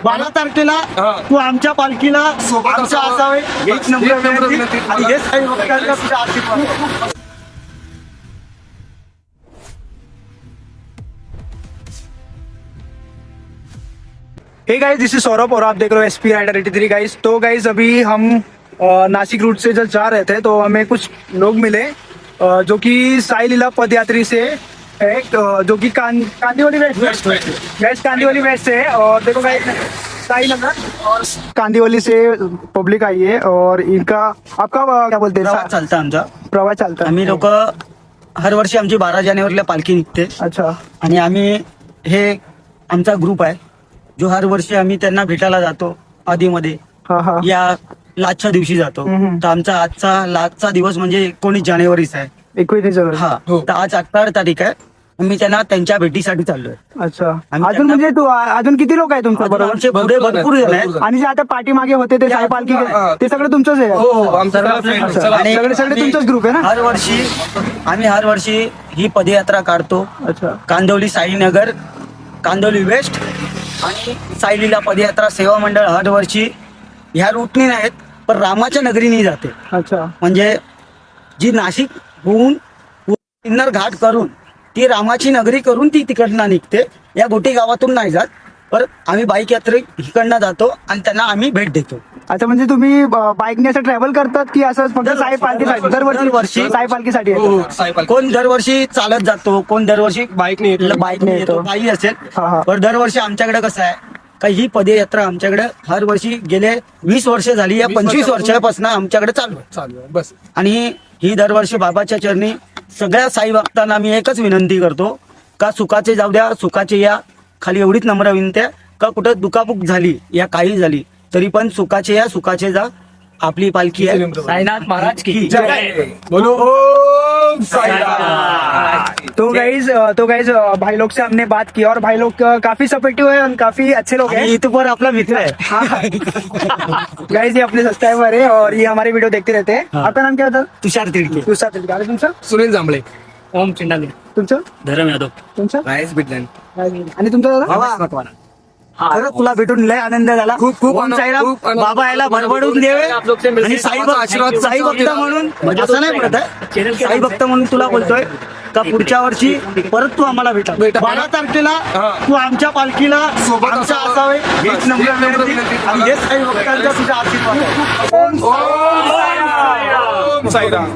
12 तारखेला तू आमच्या पालखीला आमच्या असावे एक नंबर विनंती. आणि हे साई भक्तांचा तुझा आशीर्वाद. Hey guys, this is Saurabh और आप देख रहे हो एसपी राइडर 83 गाइस. तो गाइस अभी हम नासिक रूट से जब जा रहे थे तो हमें कुछ लोग मिले जो कि साई लीला पदयात्री से एक जो कि Kandivali west guys, Kandivali west से. और देखो गाइस, साई नगर और कांदीवली से पब्लिक आई है और इनका आपका क्या बोलते हैं प्रवास चालता आमचा. प्रवास चालता. आम्ही लोक हर वर्षी आमची 12 जानेवारीला पालखी निघते. अच्छा. आणि आम्ही हे आमचा ग्रुप आहे जो हर वर्षी आम्ही त्यांना भेटायला जातो. आधीमध्ये हा हा. या लाचच्या दिवशी जातो. तर आमचा आजचा लाचचा दिवस म्हणजे 19 जानेवारीचा आहे. 21 जानेवारी. हा, तर आज 18 तारीख आहे. आम्ही त्यांना त्यांच्या भेटीसाठी चाललोय. अच्छा. आम्ही अजून म्हणजे तू अजून किती लोक आहे तुमच्या बरोबर? आमचे पुढे भरपूर जण आहेत. आणि जे आता पाठीमागे होते ते साई पालखी ते सगळं तुमचंच आहे? अच्छा. आणि सगळे तुमचाच ग्रुप आहे ना? हर वर्षी ही पदयात्रा काढतो. अच्छा. कांदिवली साईनगर, कांदिवली वेस्ट आणि साई लीला पदयात्रा सेवा मंडळ हर वर्षी ह्या रूटने नाहीत पण रामाच्या नगरीने जाते. अच्छा. म्हणजे जी नाशिक होऊन किन्नर घाट करून ती रामाची नगरी करून ती तिकडनं निघते. या गोटी गावातून नाही जात, पण आम्ही बाईक यात्रे इकडनं जातो आणि त्यांना आम्ही भेट देतो. अच्छा. म्हणजे तुम्ही बाईकने असं ट्रॅव्हल करतात की असं फक्त साई पालखीसाठी? दरवर्षी साई पालखीसाठी येतात? कोण दरवर्षी चालत जातो, कोण दरवर्षी बाईकने येतो. बाई असेल. पण दरवर्षी आमच्याकडे कसं आहे का ही पदयात्रा आमच्याकडे हर वर्षी गेले 20 वर्ष झाली, या 25 वर्षापासून आमच्याकडे चालू आहे बस. आणि ही दरवर्षी बाबाच्या चरणी सगळ्या साई भक्तांना मी एकच विनंती करतो का सुखाचे जाऊ द्या, सुखाचे या. खाली एवढीच नम्र विनंती आहे का कुठं दुखापुक झाली या काही झाली तरी पण सुखाचे या, सुखाचे जा. आपली पालखी आहे. साईनाथ महाराज की जय. बोलो ओम साईराम. तो गाइज भाई लोग से हमने बात की और भाई लोग काफी सपोर्टिव है और काफी अच्छे लोग हैं. यूट्यूबर आपला मित्र आहे. गाइज ये अपने सब्सक्राइबर है और ये हमारे वीडियो देखते रहते हैं. आपका नाम क्या होता? तुषार तिडके. तुषार तिडके. आणि तुमचं? सुनील जांभळे. ओम चिंडाले. तुमचं? धरम यादव. तुमचं? राईस बिडलन. आणि तुमचं दादा? खरं तुला भेटून लय आनंद झाला. खूप ओम साईराम. खूप आनंद. बाबा याला भरभरून देवे आणि साई भक्त म्हणून असं नाही म्हणत आहे, साई भक्त म्हणून तुला बोलतोय का पुढच्या वर्षी परत तू आम्हाला भेटा. 12 तारखेला तू आमच्या पालखीला आमच्या असावे एक नंबर विनंती. आणि हे साई भक्तांचा तुझा आशीर्वाद. ओम साईराम.